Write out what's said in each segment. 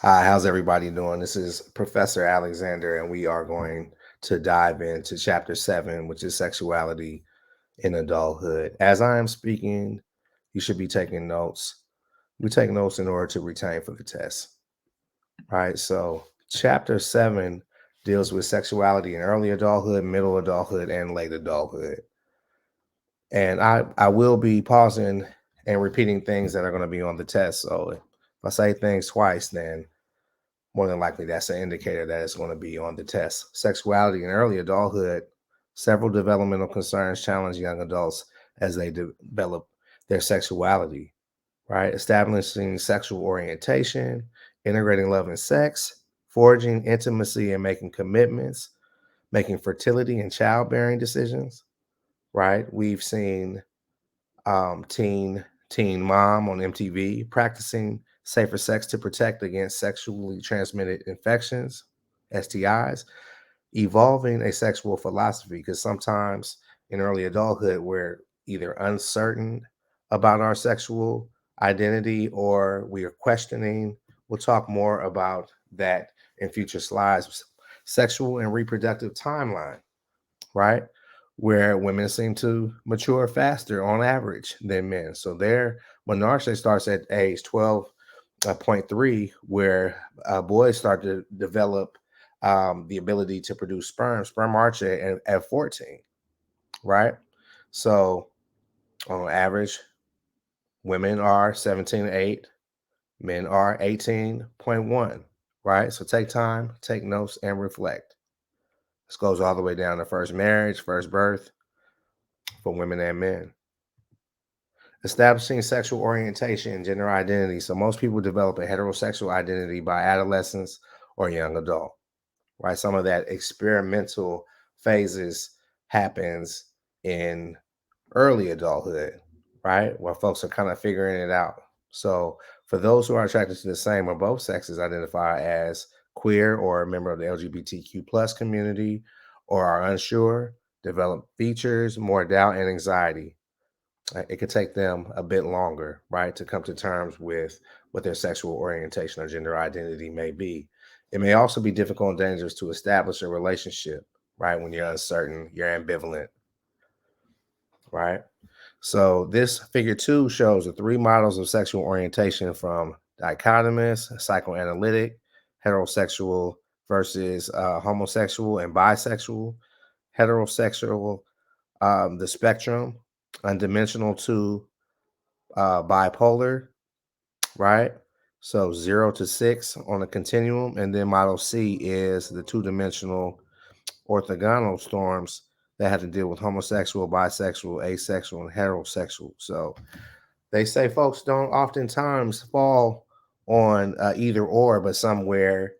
Hi, how's everybody doing? This is Professor Alexander, and we are going to dive into chapter 7, which is sexuality in adulthood. As I am speaking, you should be taking notes. We take notes in order to retain for the test, right? So, chapter 7 deals with sexuality in early adulthood, middle adulthood, and late adulthood. And I will be pausing and repeating things that are going to be on the test. So, if I say things twice, then more than likely that's an indicator that it's going to be on the test. Sexuality in early adulthood, several developmental concerns challenge young adults as they develop their sexuality, right? Establishing sexual orientation, integrating love and sex, forging intimacy and making commitments, making fertility and childbearing decisions, right? We've seen Teen Mom on MTV, practicing safer sex to protect against sexually transmitted infections, STIs, evolving a sexual philosophy. Because sometimes in early adulthood, we're either uncertain about our sexual identity or we are questioning. We'll talk more about that in future slides. Sexual and reproductive timeline, right? Where women seem to mature faster on average than men. So their menarche starts at age 12.3, where boys start to develop the ability to produce sperm arch at 14, right? So on average, women are 17.8, men are 18.1, right? So take time, take notes, and reflect. This goes all the way down to first marriage, first birth for women and men. Establishing sexual orientation and gender identity. So most people develop a heterosexual identity by adolescence or young adult, right? Some of that experimental phases happens in early adulthood, right? Where folks are kind of figuring it out. So for those who are attracted to the same or both sexes identify as queer or a member of the LGBTQ plus community or are unsure, develop features, more doubt and anxiety. It could take them a bit longer, right, to come to terms with what their sexual orientation or gender identity may be. It may also be difficult and dangerous to establish a relationship, right, when you're uncertain, you're ambivalent, right? So this figure two shows the three models of sexual orientation from dichotomous, psychoanalytic, heterosexual versus homosexual and bisexual, heterosexual, the spectrum, undimensional to bipolar, right? So 0 to 6 on a continuum. And then model C is the two-dimensional orthogonal storms that have to deal with homosexual, bisexual, asexual, and heterosexual. So they say folks don't oftentimes fall on either or, but somewhere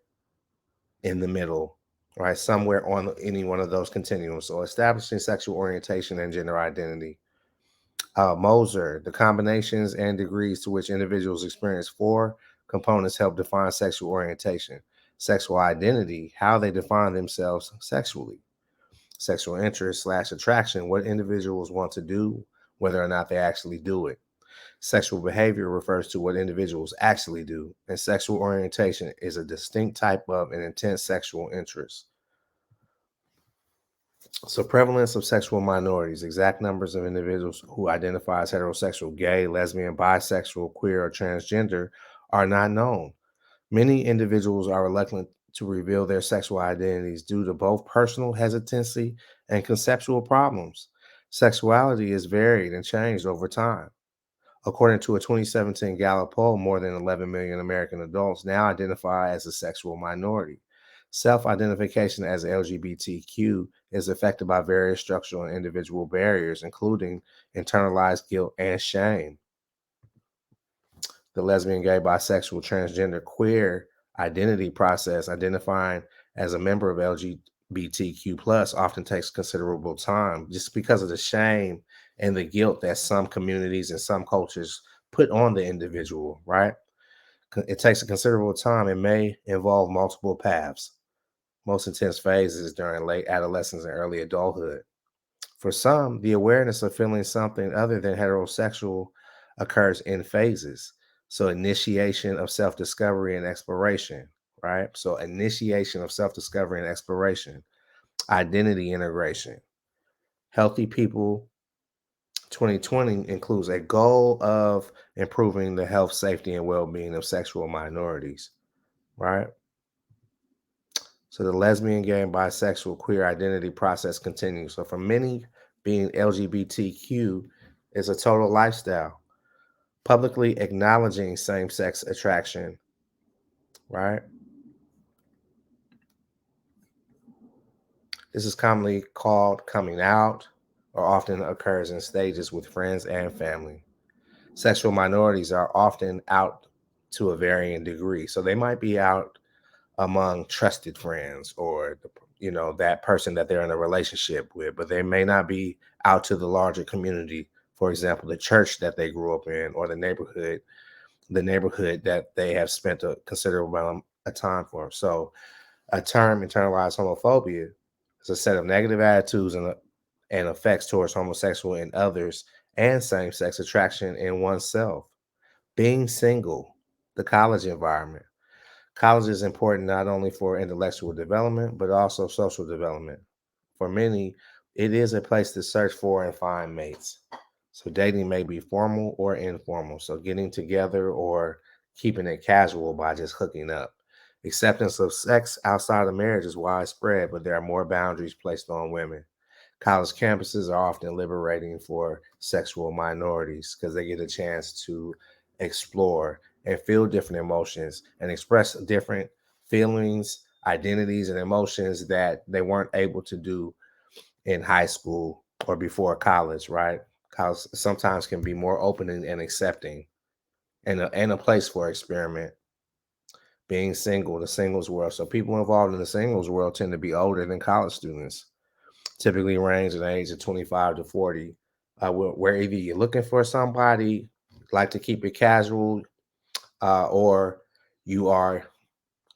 in the middle, right? Somewhere on any one of those continuums. So establishing sexual orientation and gender identity. Moser, the combinations and degrees to which individuals experience four components help define sexual orientation. Sexual identity, how they define themselves sexually. Sexual interest slash attraction, what individuals want to do, whether or not they actually do it. Sexual behavior refers to what individuals actually do, and sexual orientation is a distinct type of an intense sexual interest. So, prevalence of sexual minorities, exact numbers of individuals who identify as heterosexual, gay, lesbian, bisexual, queer, or transgender are not known. Many individuals are reluctant to reveal their sexual identities due to both personal hesitancy and conceptual problems. Sexuality is varied and changed over time. According to a 2017 Gallup poll, more than 11 million American adults now identify as a sexual minority. Self identification as LGBTQ is affected by various structural and individual barriers, including internalized guilt and shame. The lesbian, gay, bisexual, transgender, queer identity process, identifying as a member of LGBTQ plus, often takes considerable time just because of the shame and the guilt that some communities and some cultures put on the individual, right? It takes a considerable time. It may involve multiple paths, most intense phases during late adolescence and early adulthood. For some, the awareness of feeling something other than heterosexual occurs in phases. So initiation of self-discovery and exploration, right? So initiation of self-discovery and exploration, identity integration. Healthy People 2020 includes a goal of improving the health, safety, and well-being of sexual minorities, right? So the lesbian, gay, and bisexual queer identity process continues. So for many, being LGBTQ is a total lifestyle. Publicly acknowledging same-sex attraction, right? This is commonly called coming out, or often occurs in stages with friends and family. Sexual minorities are often out to a varying degree. So they might be out among trusted friends or that person that they're in a relationship with, but they may not be out to the larger community. For example, the church that they grew up in, or the neighborhood that they have spent a considerable amount of time for. So a term, internalized homophobia, is a set of negative attitudes and effects towards homosexual and others and same-sex attraction in oneself. Being single, the college environment. College is important not only for intellectual development, but also social development. For many, it is a place to search for and find mates. So dating may be formal or informal. So getting together or keeping it casual by just hooking up. Acceptance of sex outside of marriage is widespread, but there are more boundaries placed on women. College campuses are often liberating for sexual minorities because they get a chance to explore and feel different emotions and express different feelings, identities, and emotions that they weren't able to do in high school or before college, right? College sometimes can be more open and accepting, and a place for experiment. Being single, the singles world. So people involved in the singles world tend to be older than college students, typically range in the age of 25 to 40, where either you're looking for somebody, like to keep it casual, or you are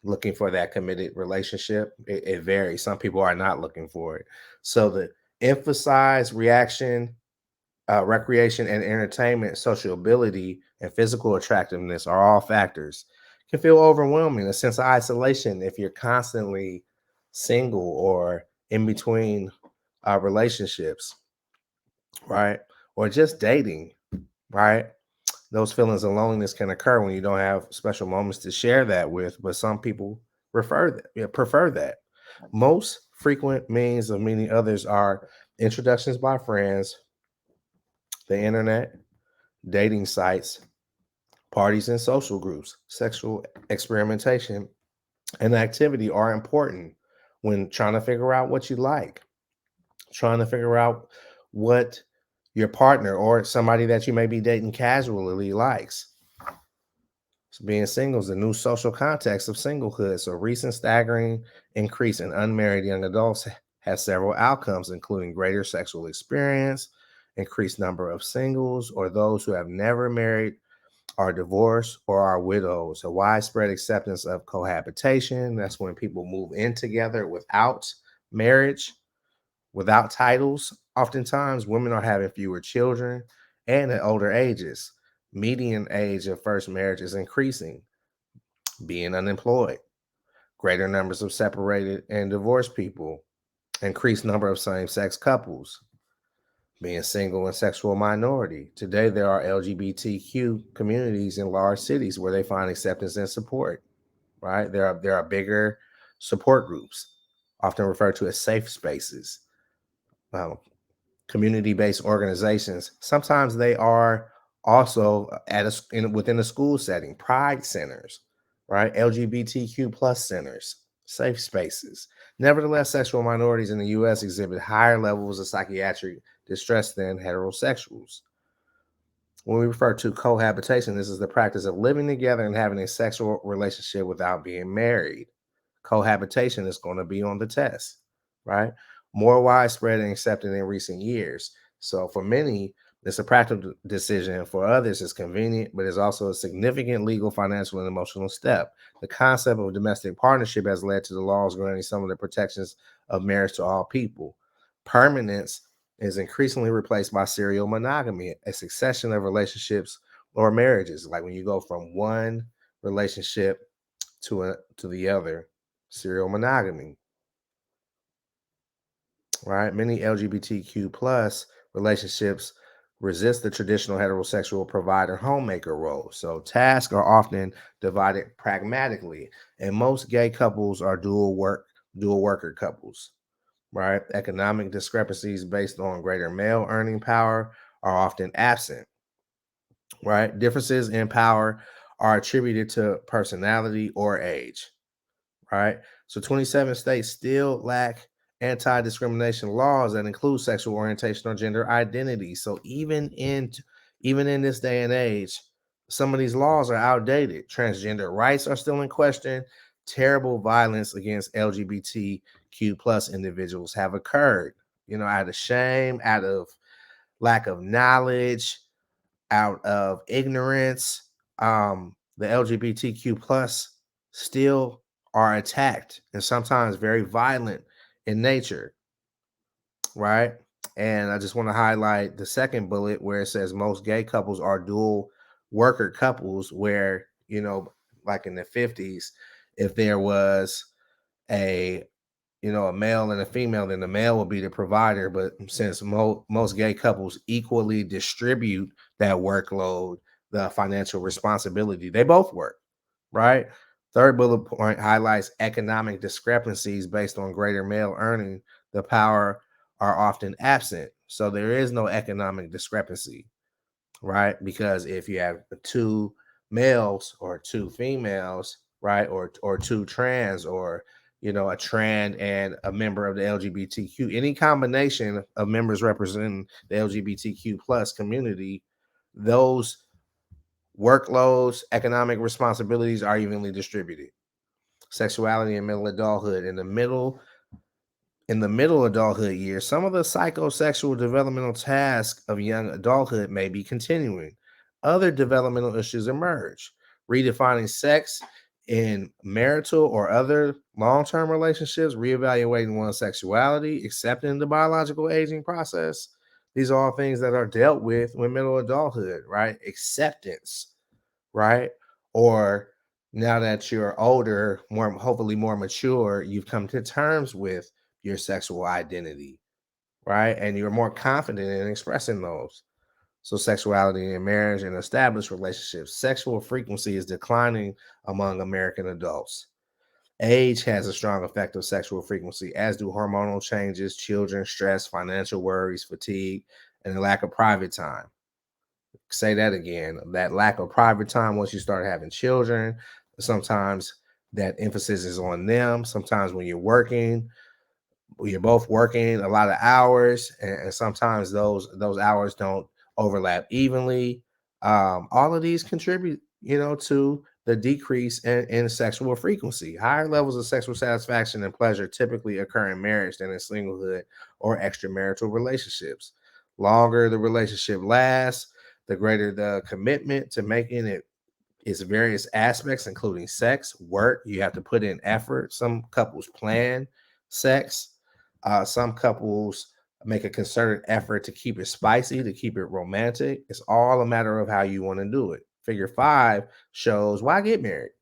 looking for that committed relationship. It varies. Some people are not looking for it. So the emphasize reaction, recreation and entertainment, sociability, and physical attractiveness are all factors. Can feel overwhelming, a sense of isolation if you're constantly single or in between relationships, right? Or just dating, right? Those feelings of loneliness can occur when you don't have special moments to share that with, but some people prefer that. Most frequent means of meeting others are introductions by friends, the internet, dating sites, parties and social groups. Sexual experimentation and activity are important when trying to figure out what you like, trying to figure out what your partner or somebody that you may be dating casually likes. So being single is the new social context of singlehood. So recent staggering increase in unmarried young adults has several outcomes, including greater sexual experience, increased number of singles or those who have never married, are divorced, or are widows. A widespread acceptance of cohabitation. That's when people move in together without marriage, without titles. Oftentimes, women are having fewer children and at older ages. Median age of first marriage is increasing. Being unemployed, greater numbers of separated and divorced people, increased number of same-sex couples, being single and sexual minority. Today, there are LGBTQ communities in large cities where they find acceptance and support, right? There are bigger support groups, often referred to as safe spaces. Um, Community-based organizations. Sometimes they are also within a school setting, pride centers, right? LGBTQ plus centers, safe spaces. Nevertheless, sexual minorities in the U.S. exhibit higher levels of psychiatric distress than heterosexuals. When we refer to cohabitation, this is the practice of living together and having a sexual relationship without being married. Cohabitation is going to be on the test, right? More widespread and accepted in recent years. So for many, it's a practical decision. For others, it's convenient, but it's also a significant legal, financial, and emotional step. The concept of domestic partnership has led to the laws granting some of the protections of marriage to all people. Permanence is increasingly replaced by serial monogamy, a succession of relationships or marriages, like when you go from one relationship to the other, serial monogamy, right? Many LGBTQ plus relationships resist the traditional heterosexual provider homemaker role. So tasks are often divided pragmatically, and most gay couples are dual worker couples, right? Economic discrepancies based on greater male earning power are often absent, right? Differences in power are attributed to personality or age, right? So 27 states still lack anti-discrimination laws that include sexual orientation or gender identity. So even in this day and age, some of these laws are outdated. Transgender rights are still in question. Terrible violence against LGBTQ plus individuals have occurred, out of shame, out of lack of knowledge, out of ignorance. The LGBTQ plus still are attacked and sometimes very violent in nature, right? And I just want to highlight the second bullet where it says most gay couples are dual worker couples, where, like in the 50s, if there was a a male and a female, then the male will be the provider. But since most gay couples equally distribute that workload, the financial responsibility, they both work, right? Third bullet point highlights economic discrepancies based on greater male earning. The power are often absent. So there is no economic discrepancy, right? Because if you have two males or two females, right, or two trans, or a trans and a member of the LGBTQ, any combination of members representing the LGBTQ plus community, those workloads, economic responsibilities are evenly distributed. Sexuality and middle adulthood. In the middle adulthood years, some of the psychosexual developmental tasks of young adulthood may be continuing. Other developmental issues emerge. Redefining sex in marital or other long term relationships, reevaluating one's sexuality, accepting the biological aging process. These are all things that are dealt with middle adulthood, right? Acceptance, right? Or now that you're older, more hopefully more mature, you've come to terms with your sexual identity, right? And you're more confident in expressing those. So sexuality in marriage and established relationships. Sexual frequency is declining among American adults. Age has a strong effect on sexual frequency, as do hormonal changes, children, stress, financial worries, fatigue, and the lack of private time. Say that again. That lack of private time once you start having children. Sometimes that emphasis is on them. Sometimes when you're both working a lot of hours, and sometimes those hours don't overlap evenly. All of these contribute, to the decrease in sexual frequency. Higher levels of sexual satisfaction and pleasure typically occur in marriage than in singlehood or extramarital relationships. Longer the relationship lasts, the greater the commitment to making it its various aspects, including sex, work. You have to put in effort. Some couples plan sex. Some couples make a concerted effort to keep it spicy, to keep it romantic. It's all a matter of how you want to do it. Figure 5 shows why get married.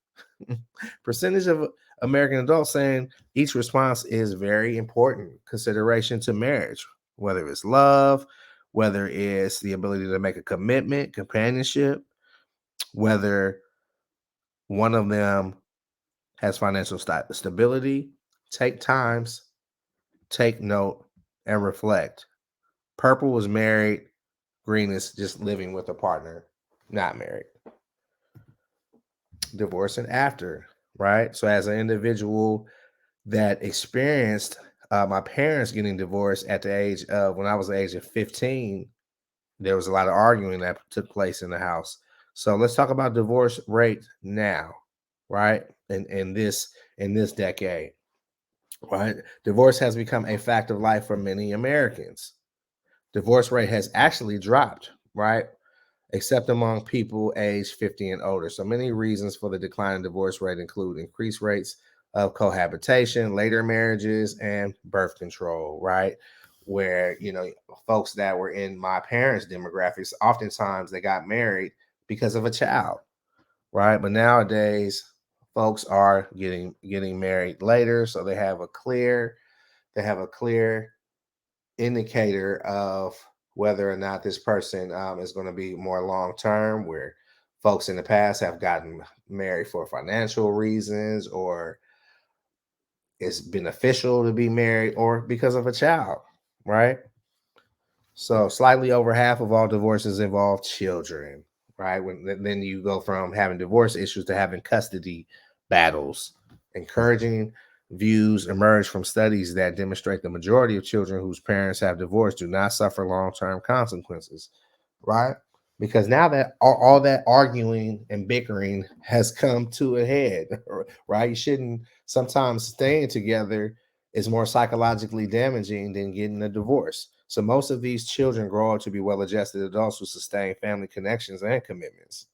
Percentage of American adults saying each response is very important consideration to marriage, whether it's love, whether it's the ability to make a commitment, companionship, whether one of them has financial stability. Take times, take note, and reflect. Purple was married. Green is just living with a partner, not married. Divorce and after, right? So, as an individual that experienced my parents getting divorced at the age of, when I was the age of 15, there was a lot of arguing that took place in the house. So let's talk about divorce rate now, right? In this decade, right? Divorce has become a fact of life for many Americans. Divorce rate has actually dropped, right? Except among people aged 50 and older. So many reasons for the decline in divorce rate include increased rates of cohabitation, later marriages, and birth control, right? Where, folks that were in my parents' demographics, oftentimes they got married because of a child, right? But nowadays, folks are getting married later, so they have a clear indicator of whether or not this person is going to be more long term. Where folks in the past have gotten married for financial reasons, or it's beneficial to be married, or because of a child, right? So slightly over half of all divorces involve children, right? Then you go from having divorce issues to having custody battles. Encouraging views emerge from studies that demonstrate the majority of children whose parents have divorced do not suffer long-term consequences, right? Because now that all that arguing and bickering has come to a head, right? You shouldn't, sometimes staying together is more psychologically damaging than getting a divorce. So most of these children grow up to be well-adjusted adults who sustain family connections and commitments.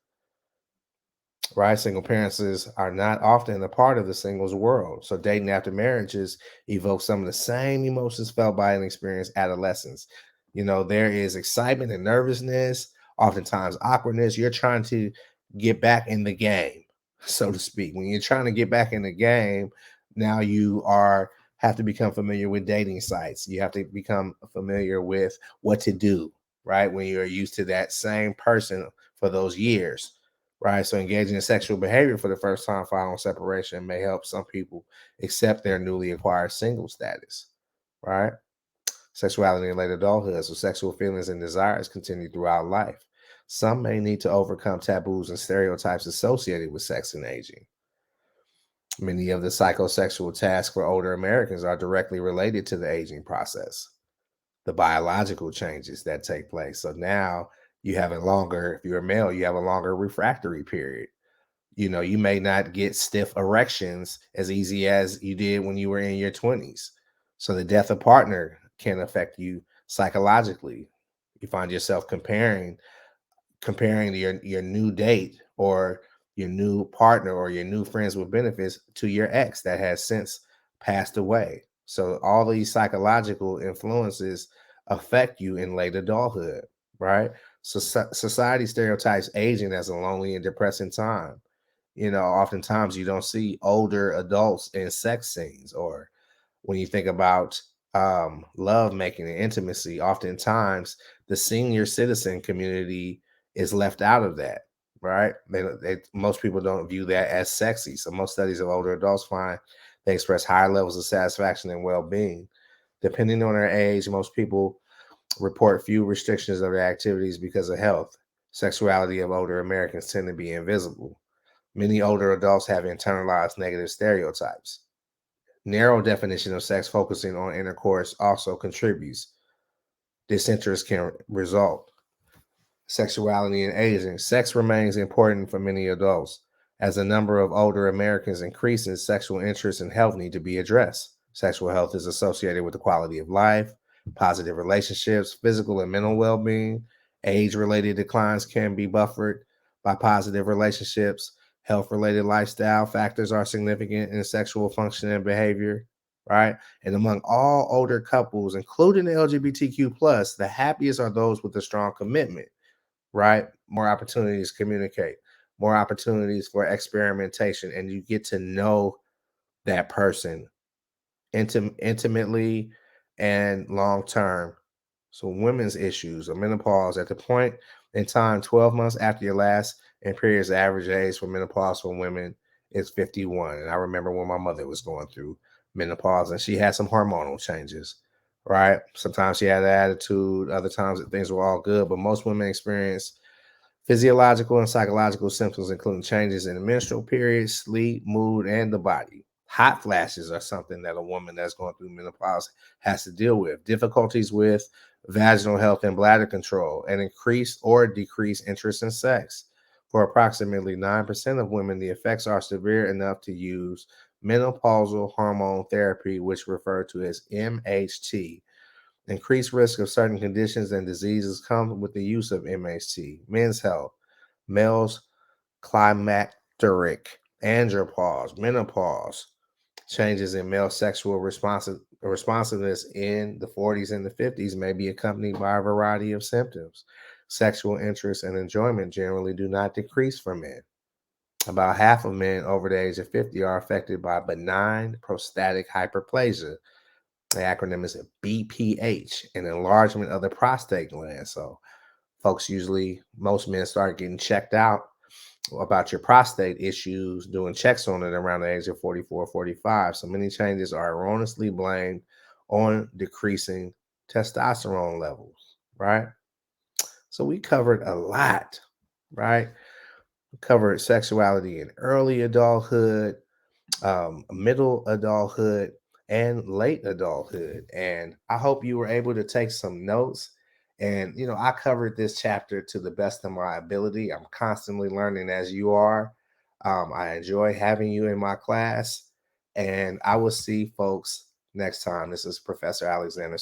Right? Single parents are not often a part of the singles world. So dating after marriages evokes some of the same emotions felt by and experienced adolescents. There is excitement and nervousness, oftentimes awkwardness. You're trying to get back in the game, so to speak. When you're trying to get back in the game, now you are have to become familiar with dating sites. You have to become familiar with what to do, right? When you're used to that same person for those years, right? So engaging in sexual behavior for the first time following separation may help some people accept their newly acquired single status, right? Sexuality in late adulthood. So sexual feelings and desires continue throughout life. Some may need to overcome taboos and stereotypes associated with sex and aging. Many of the psychosexual tasks for older Americans are directly related to the aging process, the biological changes that take place. So now you have a longer, if you're a male, you have a longer refractory period. You may not get stiff erections as easy as you did when you were in your 20s. So the death of partner can affect you psychologically. You find yourself comparing your new date, or your new partner, or your new friends with benefits to your ex that has since passed away. So all these psychological influences affect you in late adulthood, right? So society stereotypes aging as a lonely and depressing time. Oftentimes you don't see older adults in sex scenes, or when you think about love making and intimacy, oftentimes the senior citizen community is left out of that, right? Most people don't view that as sexy. So most studies of older adults find they express higher levels of satisfaction and well-being. Depending on their age, most people report few restrictions of their activities because of health. Sexuality of older Americans tend to be invisible. Many older adults have internalized negative stereotypes. Narrow definition of sex focusing on intercourse also contributes. Disinterest can result. Sexuality and aging. Sex remains important for many adults. As the number of older Americans increases, sexual interests and health need to be addressed. Sexual health is associated with the quality of life, positive relationships, physical and mental well being. Age related declines can be buffered by positive relationships. Health related lifestyle factors are significant in sexual function and behavior, right? And among all older couples, including the LGBTQ, the happiest are those with a strong commitment, right? More opportunities to communicate, more opportunities for experimentation, and you get to know that person intimately and long term. So, women's issues of menopause at the point in time 12 months after your last and period's average age for menopause for women is 51. And I remember when my mother was going through menopause and she had some hormonal changes, right? Sometimes she had an attitude, other times things were all good, but most women experience physiological and psychological symptoms, including changes in the menstrual period, sleep, mood, and the body. Hot flashes are something that a woman that's going through menopause has to deal with. Difficulties with vaginal health and bladder control, and increased or decreased interest in sex. For approximately 9% of women, the effects are severe enough to use menopausal hormone therapy, which referred to as MHT. Increased risk of certain conditions and diseases come with the use of MHT. Men's health, males climacteric, andropause, menopause, changes in male sexual responsiveness in the 40s and the 50s may be accompanied by a variety of symptoms. Sexual interest and enjoyment generally do not decrease for men. About half of men over the age of 50 are affected by benign prostatic hyperplasia. The acronym is BPH, an enlargement of the prostate gland. So, folks usually, most men start getting checked out about your prostate issues, doing checks on it around the age of 44, 45. So, many changes are erroneously blamed on decreasing testosterone levels, right? So, we covered a lot, right? We covered sexuality in early adulthood, middle adulthood, and late adulthood. And I hope you were able to take some notes. And, I covered this chapter to the best of my ability. I'm constantly learning as you are. I enjoy having you in my class. And I will see folks next time. This is Professor Alexander.